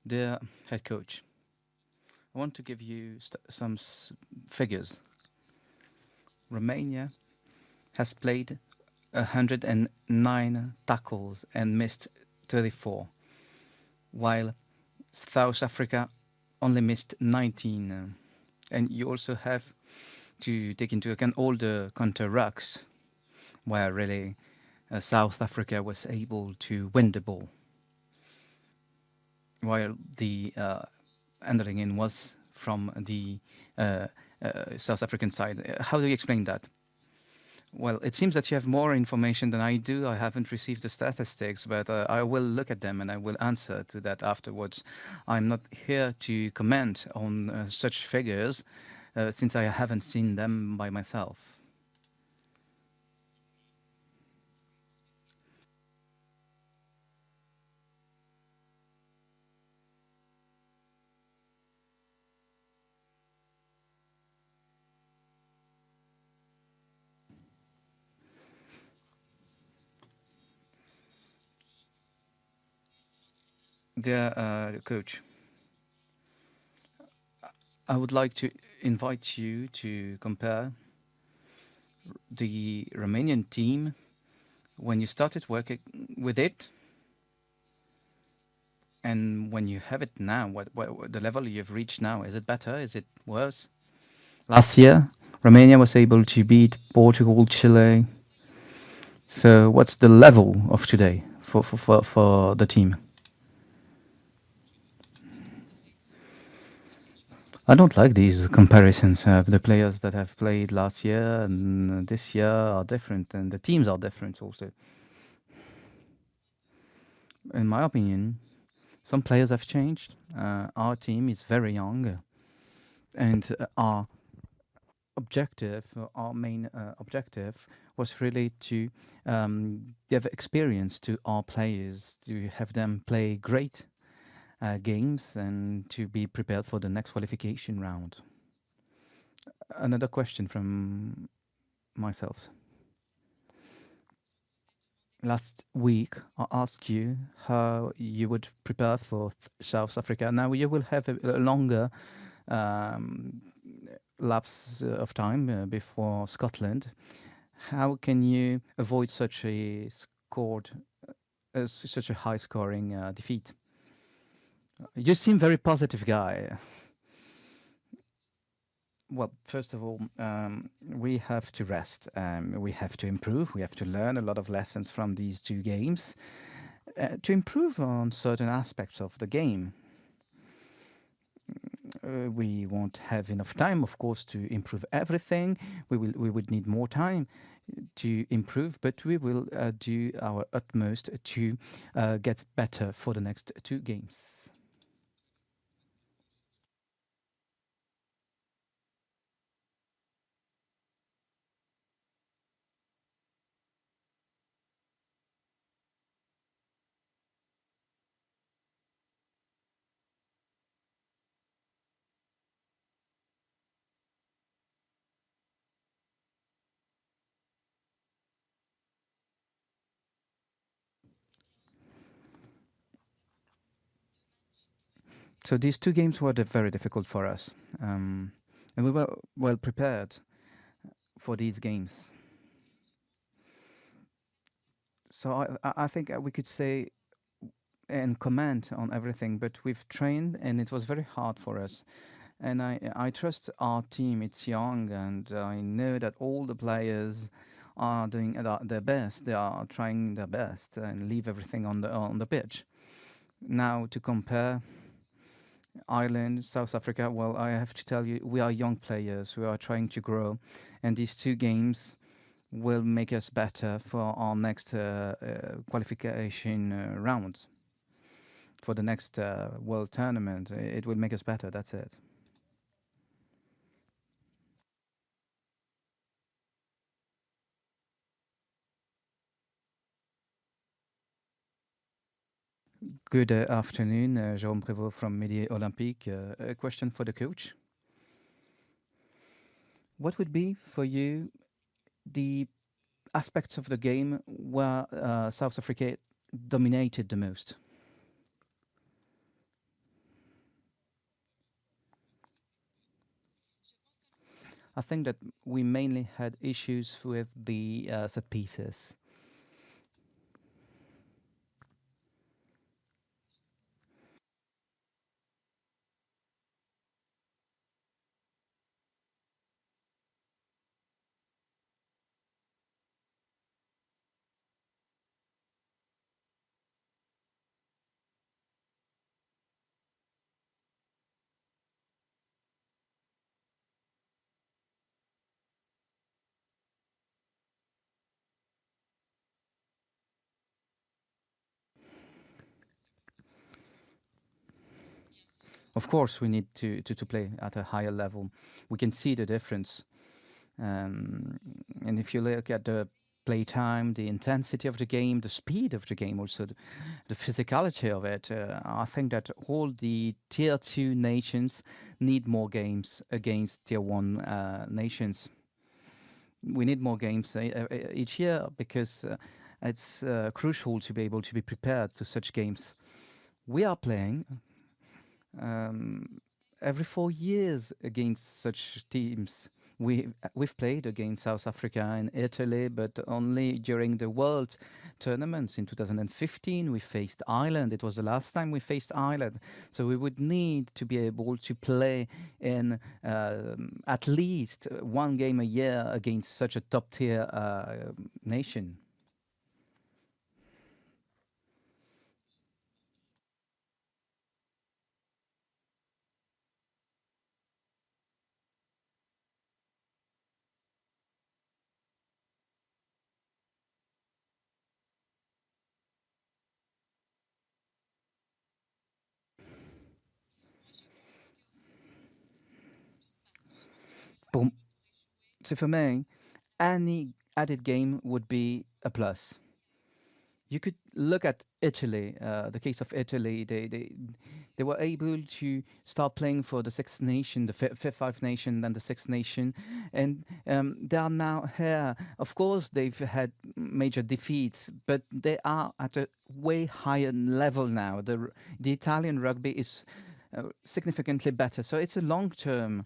Dear head coach, I want to give you some figures. Romania has played 109 tackles and missed 34, while South Africa only missed 19. And you also have to take into account all the counter rucks, where really South Africa was able to win the ball, while the handling in was from the uh, South African side. How do you explain that? Well, it seems that you have more information than I do. I haven't received the statistics, but I will look at them and I will answer to that afterwards. I'm not here to comment on such figures since I haven't seen them by myself. Dear coach, I would like to invite you to compare the Romanian team when you started working with it and when you have it now. What the level you've reached now? Is it better? Is it worse? Last year, Romania was able to beat Portugal, Chile. So, what's the level of today for the team? I don't like these comparisons. The players that have played last year and this year are different, and the teams are different also. In my opinion, some players have changed. Our team is very young, and our main objective was really to give experience to our players, to have them play great games and to be prepared for the next qualification round. Another question from myself. Last week, I asked you how you would prepare for South Africa. Now you will have a longer um, lapse of time before Scotland. How can you avoid such a scored, such a high scoring defeat? You seem very positive guy. Well, first of all, we have to rest. We have to improve. We have to learn a lot of lessons from these two games to improve on certain aspects of the game. We won't have enough time, of course, to improve everything. We would need more time to improve, but we will do our utmost to get better for the next two games. So these two games were very difficult for us, and we were well prepared for these games. So I think we could say and comment on everything, but we've trained and it was very hard for us. And I trust our team. It's young, and I know that all the players are doing their best. They are trying their best and leave everything on the pitch. Now to compare Ireland, South Africa, well, I have to tell you, we are young players. We are trying to grow, and these two games will make us better for our next qualification round for the next World Tournament. It will make us better. That's it. Good afternoon, Jérôme Prévost from Midi Olympique. A question for the coach. What would be for you the aspects of the game where South Africa dominated the most? I think that we mainly had issues with the set pieces. Of course, we need to play at a higher level. We can see the difference. Um, and if you look at the playtime, the intensity of the game, the speed of the game, also the physicality of it, I think that all the tier two nations need more games against tier one nations. We need more games each year because it's crucial to be able to be prepared to such games. We are playing um, every 4 years against such teams. We've played against South Africa and Italy, but only during the World tournaments in 2015 we faced Ireland. It was the last time we faced Ireland, so we would need to be able to play in at least one game a year against such a top tier nation. Boom. So for me, any added game would be a plus. You could look at Italy, the case of Italy. They were able to start playing for the Six Nation, the fifth Five Nation, then the Six Nation, and they are now here. Of course, they've had major defeats, but they are at a way higher level now. The Italian rugby is significantly better, so it's a long-term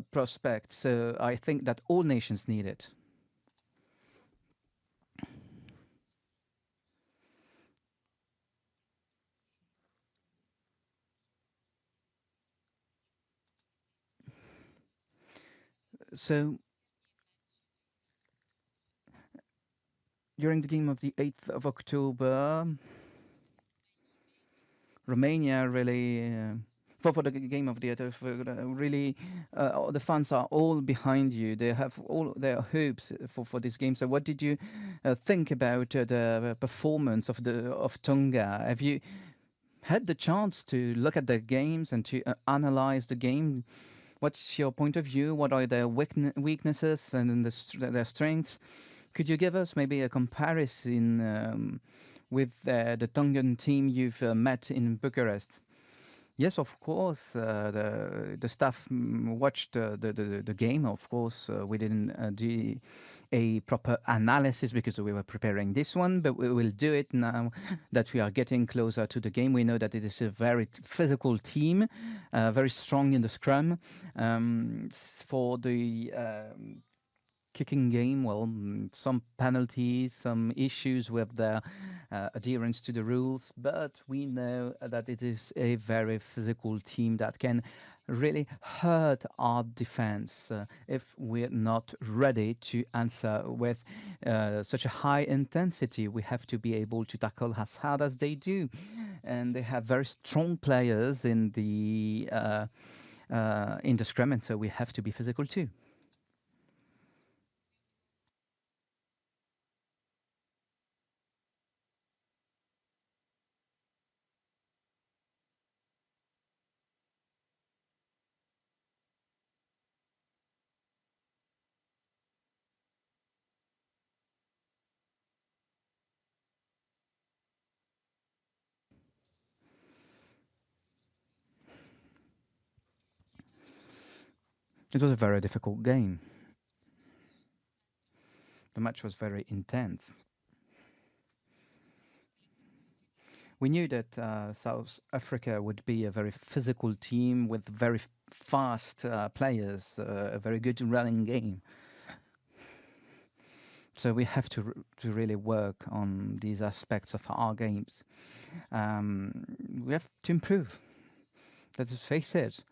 prospect. So I think that all nations need it. So during the game of the 8th of October, Romania really, for the game of the 8th, really, the fans are all behind you. They have all their hopes for this game. So, what did you think about the performance of Tonga? Have you had the chance to look at their games and to analyze the game? What's your point of view? What are their weaknesses and then their strengths? Could you give us maybe a comparison with the Tongan team you've met in Bucharest? Yes, of course. The staff watched the game. Of course, we didn't do a proper analysis because we were preparing this one, but we will do it now that we are getting closer to the game. We know that it is a very physical team, very strong in the scrum. For the kicking game, well, some penalties, some issues with their adherence to the rules, but we know that it is a very physical team that can really hurt our defense if we're not ready to answer with such a high intensity. We have to be able to tackle as hard as they do, and they have very strong players in the scrum, and so we have to be physical too. It was a very difficult game. The match was very intense. We knew that South Africa would be a very physical team with very fast players, a very good running game. So we have to really work on these aspects of our games. We have to improve. Let's face it.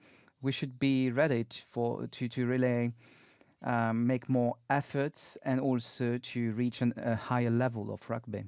We should be ready to really make more efforts and also to reach a higher level of rugby.